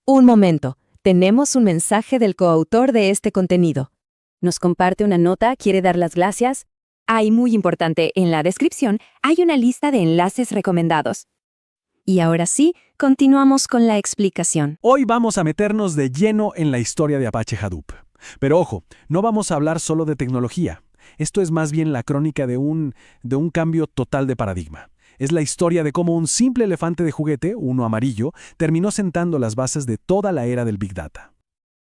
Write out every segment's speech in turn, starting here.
Un momento, tenemos un mensaje del coautor de este contenido. Nos comparte una nota, quiere dar las gracias. Hay muy importante, en la descripción hay una lista de enlaces recomendados. Y ahora sí, continuamos con la explicación. Hoy vamos a meternos de lleno en la historia de Apache Hadoop. Pero ojo, no vamos a hablar solo de tecnología. Esto es más bien la crónica de un cambio total de paradigma. Es la historia de cómo un simple elefante de juguete, uno amarillo, terminó sentando las bases de toda la era del Big Data.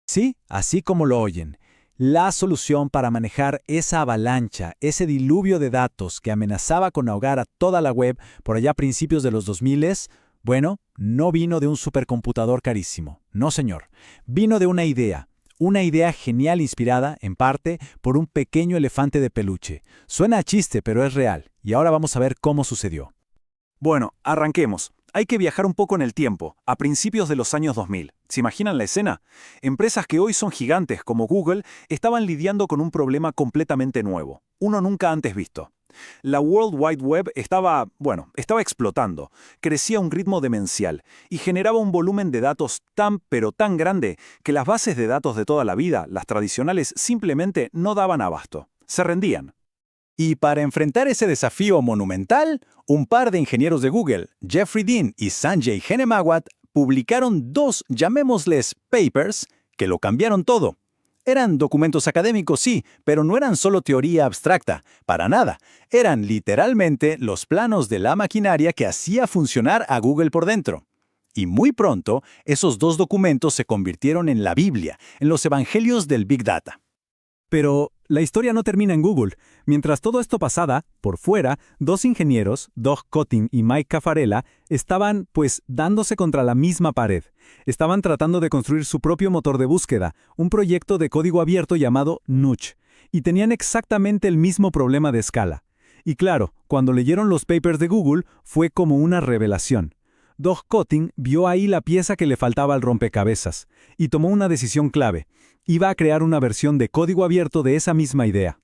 Sí, así como lo oyen. La solución para manejar esa avalancha, ese diluvio de datos que amenazaba con ahogar a toda la web por allá a principios de los 2000, bueno, no vino de un supercomputador carísimo. No, señor. Vino de una idea genial inspirada, en parte, por un pequeño elefante de peluche. Suena a chiste, pero es real. Y ahora vamos a ver cómo sucedió. Bueno, arranquemos. Hay que viajar un poco en el tiempo, a principios de los años 2000. ¿Se imaginan la escena? Empresas que hoy son gigantes como Google estaban lidiando con un problema completamente nuevo, uno nunca antes visto. La World Wide Web estaba explotando, crecía a un ritmo demencial y generaba un volumen de datos pero tan grande que las bases de datos de toda la vida, las tradicionales, simplemente no daban abasto. Se rendían. Y para enfrentar ese desafío monumental, un par de ingenieros de Google, Jeffrey Dean y Sanjay Hemawat, publicaron 2, llamémosles papers, que lo cambiaron todo. Eran documentos académicos, sí, pero no eran solo teoría abstracta, para nada. Eran literalmente los planos de la maquinaria que hacía funcionar a Google por dentro. Y muy pronto, esos 2 documentos se convirtieron en la Biblia, en los evangelios del Big Data. Pero la historia no termina en Google. Mientras todo esto pasaba, por fuera, 2 ingenieros, Doug Cotting y Mike Caffarella, estaban, dándose contra la misma pared. Estaban tratando de construir su propio motor de búsqueda, un proyecto de código abierto llamado Nudge, y tenían exactamente el mismo problema de escala. Y claro, cuando leyeron los papers de Google, fue como una revelación. Doug Cotting vio ahí la pieza que le faltaba al rompecabezas, y tomó una decisión clave. Iba a crear una versión de código abierto de esa misma idea.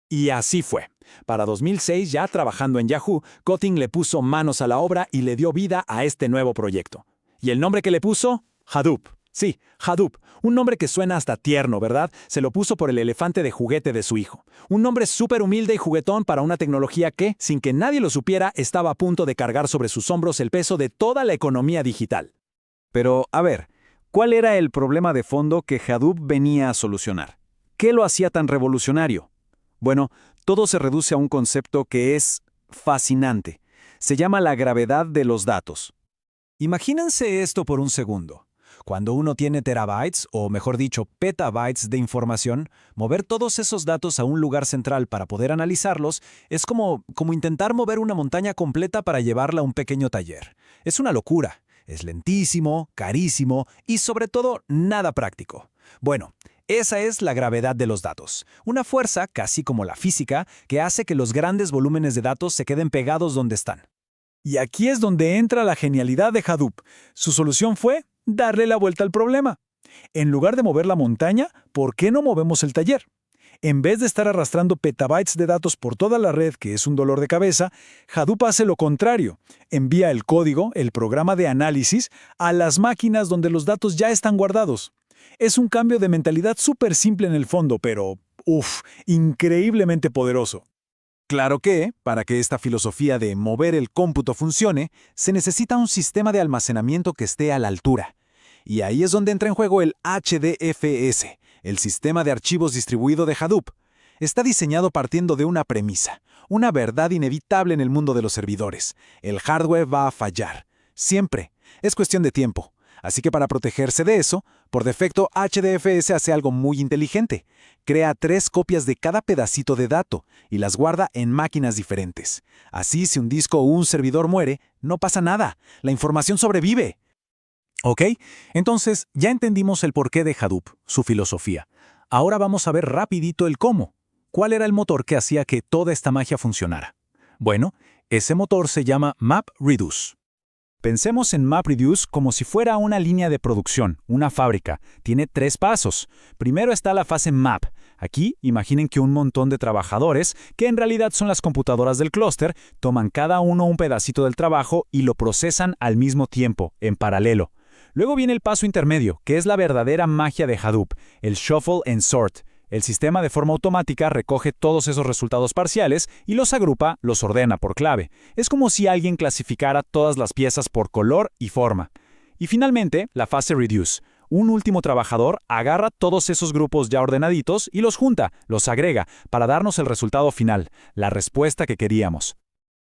Y así fue. Para 2006, ya trabajando en Yahoo, Cotting le puso manos a la obra y le dio vida a este nuevo proyecto. ¿Y el nombre que le puso? Hadoop. Sí, Hadoop. Un nombre que suena hasta tierno, ¿verdad? Se lo puso por el elefante de juguete de su hijo. Un nombre súper humilde y juguetón para una tecnología que, sin que nadie lo supiera, estaba a punto de cargar sobre sus hombros el peso de toda la economía digital. Pero, a ver, ¿cuál era el problema de fondo que Hadoop venía a solucionar? ¿Qué lo hacía tan revolucionario? Bueno, todo se reduce a un concepto que es fascinante. Se llama la gravedad de los datos. Imagínense esto por un segundo. Cuando uno tiene terabytes, o mejor dicho, petabytes de información, mover todos esos datos a un lugar central para poder analizarlos es como intentar mover una montaña completa para llevarla a un pequeño taller. Es una locura. Es lentísimo, carísimo y sobre todo nada práctico. Bueno, esa es la gravedad de los datos. Una fuerza, casi como la física, que hace que los grandes volúmenes de datos se queden pegados donde están. Y aquí es donde entra la genialidad de Hadoop. Su solución fue darle la vuelta al problema. En lugar de mover la montaña, ¿por qué no movemos el taller? En vez de estar arrastrando petabytes de datos por toda la red, que es un dolor de cabeza, Hadoop hace lo contrario. Envía el código, el programa de análisis, a las máquinas donde los datos ya están guardados. Es un cambio de mentalidad súper simple en el fondo, pero, increíblemente poderoso. Claro que, para que esta filosofía de mover el cómputo funcione, se necesita un sistema de almacenamiento que esté a la altura. Y ahí es donde entra en juego el HDFS, el sistema de archivos distribuido de Hadoop. Está diseñado partiendo de una premisa, una verdad inevitable en el mundo de los servidores. El hardware va a fallar. Siempre. Es cuestión de tiempo. Así que para protegerse de eso, por defecto HDFS hace algo muy inteligente. Crea 3 copias de cada pedacito de dato y las guarda en máquinas diferentes. Así, si un disco o un servidor muere, no pasa nada. La información sobrevive. ¿Ok? Entonces, ya entendimos el porqué de Hadoop, su filosofía. Ahora vamos a ver rapidito el cómo. ¿Cuál era el motor que hacía que toda esta magia funcionara? Bueno, ese motor se llama MapReduce. Pensemos en MapReduce como si fuera una línea de producción, una fábrica. Tiene 3 pasos. Primero está la fase Map. Aquí, imaginen que un montón de trabajadores, que en realidad son las computadoras del clúster, toman cada uno un pedacito del trabajo y lo procesan al mismo tiempo, en paralelo. Luego viene el paso intermedio, que es la verdadera magia de Hadoop, el Shuffle and Sort. El sistema de forma automática recoge todos esos resultados parciales y los agrupa, los ordena por clave. Es como si alguien clasificara todas las piezas por color y forma. Y finalmente, la fase Reduce. Un último trabajador agarra todos esos grupos ya ordenaditos y los junta, los agrega, para darnos el resultado final, la respuesta que queríamos.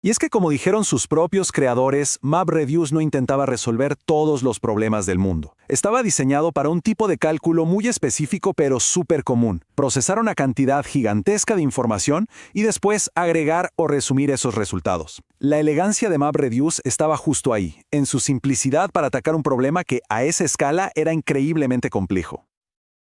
Y es que, como dijeron sus propios creadores, MapReduce no intentaba resolver todos los problemas del mundo. Estaba diseñado para un tipo de cálculo muy específico pero súper común: procesar una cantidad gigantesca de información y después agregar o resumir esos resultados. La elegancia de MapReduce estaba justo ahí, en su simplicidad para atacar un problema que a esa escala era increíblemente complejo.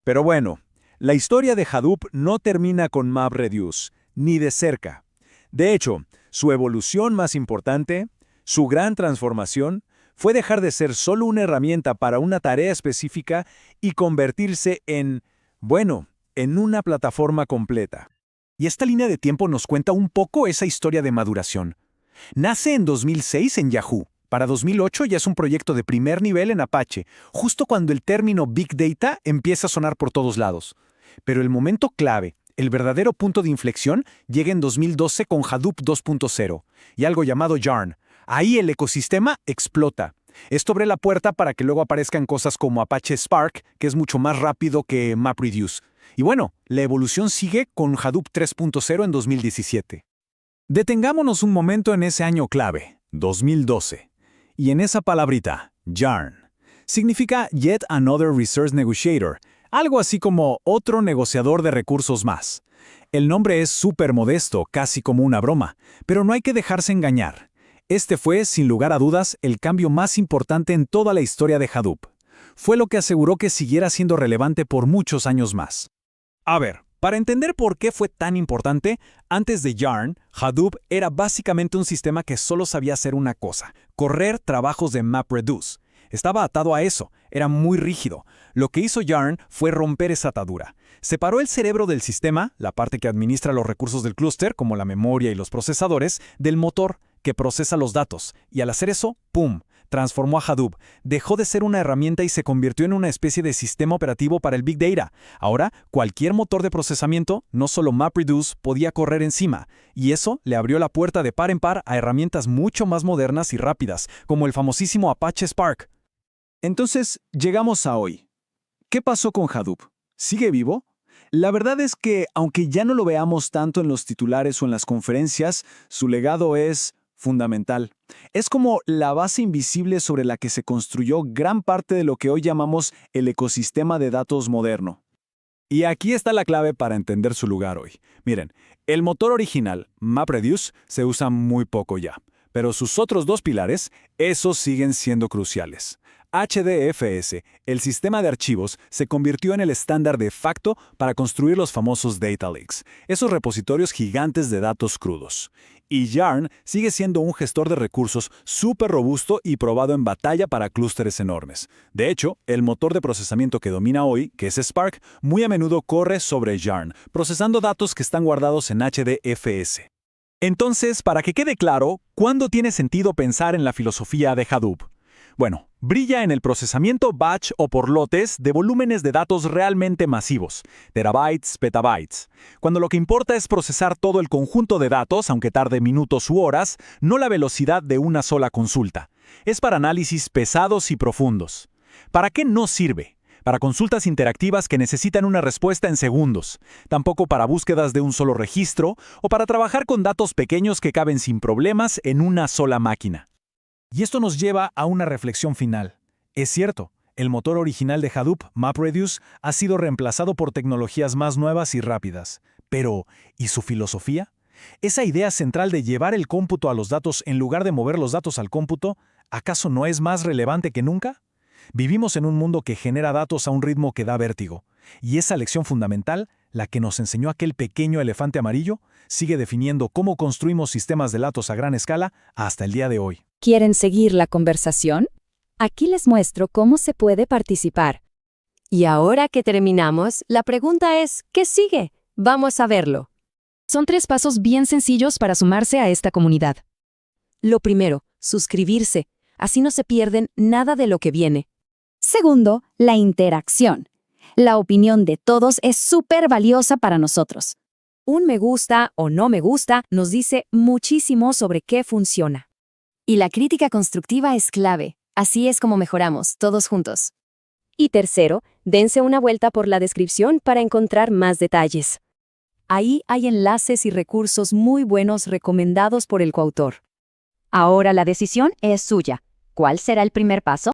Pero bueno, la historia de Hadoop no termina con MapReduce, ni de cerca. De hecho, su evolución más importante, su gran transformación, fue dejar de ser solo una herramienta para una tarea específica y convertirse en una plataforma completa. Y esta línea de tiempo nos cuenta un poco esa historia de maduración. Nace en 2006 en Yahoo. Para 2008 ya es un proyecto de primer nivel en Apache, justo cuando el término Big Data empieza a sonar por todos lados. Pero el momento clave, el verdadero punto de inflexión, llega en 2012 con Hadoop 2.0 y algo llamado Yarn. Ahí el ecosistema explota. Esto abre la puerta para que luego aparezcan cosas como Apache Spark, que es mucho más rápido que MapReduce. Y bueno, la evolución sigue con Hadoop 3.0 en 2017. Detengámonos un momento en ese año clave, 2012. Y en esa palabrita, Yarn. Significa Yet Another Resource Negotiator, algo así como otro negociador de recursos más. El nombre es súper modesto, casi como una broma, pero no hay que dejarse engañar. Este fue, sin lugar a dudas, el cambio más importante en toda la historia de Hadoop. Fue lo que aseguró que siguiera siendo relevante por muchos años más. A ver, para entender por qué fue tan importante, antes de Yarn, Hadoop era básicamente un sistema que solo sabía hacer una cosa: correr trabajos de MapReduce. Estaba atado a eso, era muy rígido. Lo que hizo Yarn fue romper esa atadura. Separó el cerebro del sistema, la parte que administra los recursos del clúster, como la memoria y los procesadores, del motor, que procesa los datos. Y al hacer eso, ¡pum!, transformó a Hadoop. Dejó de ser una herramienta y se convirtió en una especie de sistema operativo para el Big Data. Ahora, cualquier motor de procesamiento, no solo MapReduce, podía correr encima. Y eso le abrió la puerta de par en par a herramientas mucho más modernas y rápidas, como el famosísimo Apache Spark. Entonces, llegamos a hoy. ¿Qué pasó con Hadoop? ¿Sigue vivo? La verdad es que, aunque ya no lo veamos tanto en los titulares o en las conferencias, su legado es fundamental. Es como la base invisible sobre la que se construyó gran parte de lo que hoy llamamos el ecosistema de datos moderno. Y aquí está la clave para entender su lugar hoy. Miren, el motor original, MapReduce, se usa muy poco ya, pero sus otros dos pilares, esos siguen siendo cruciales. HDFS, el sistema de archivos, se convirtió en el estándar de facto para construir los famosos data lakes, esos repositorios gigantes de datos crudos. Y Yarn sigue siendo un gestor de recursos súper robusto y probado en batalla para clústeres enormes. De hecho, el motor de procesamiento que domina hoy, que es Spark, muy a menudo corre sobre Yarn, procesando datos que están guardados en HDFS. Entonces, para que quede claro, ¿cuándo tiene sentido pensar en la filosofía de Hadoop? Bueno, brilla en el procesamiento batch o por lotes de volúmenes de datos realmente masivos, terabytes, petabytes. Cuando lo que importa es procesar todo el conjunto de datos, aunque tarde minutos u horas, no la velocidad de una sola consulta. Es para análisis pesados y profundos. ¿Para qué no sirve? Para consultas interactivas que necesitan una respuesta en segundos, tampoco para búsquedas de un solo registro o para trabajar con datos pequeños que caben sin problemas en una sola máquina. Y esto nos lleva a una reflexión final. Es cierto, el motor original de Hadoop, MapReduce, ha sido reemplazado por tecnologías más nuevas y rápidas. Pero, ¿y su filosofía? Esa idea central de llevar el cómputo a los datos en lugar de mover los datos al cómputo, ¿acaso no es más relevante que nunca? Vivimos en un mundo que genera datos a un ritmo que da vértigo. Y esa lección fundamental, la que nos enseñó aquel pequeño elefante amarillo, sigue definiendo cómo construimos sistemas de datos a gran escala hasta el día de hoy. ¿Quieren seguir la conversación? Aquí les muestro cómo se puede participar. Y ahora que terminamos, la pregunta es, ¿qué sigue? Vamos a verlo. Son 3 pasos bien sencillos para sumarse a esta comunidad. Lo primero, suscribirse. Así no se pierden nada de lo que viene. Segundo, la interacción. La opinión de todos es súper valiosa para nosotros. Un me gusta o no me gusta nos dice muchísimo sobre qué funciona. Y la crítica constructiva es clave. Así es como mejoramos, todos juntos. Y tercero, dense una vuelta por la descripción para encontrar más detalles. Ahí hay enlaces y recursos muy buenos recomendados por el coautor. Ahora la decisión es suya. ¿Cuál será el primer paso?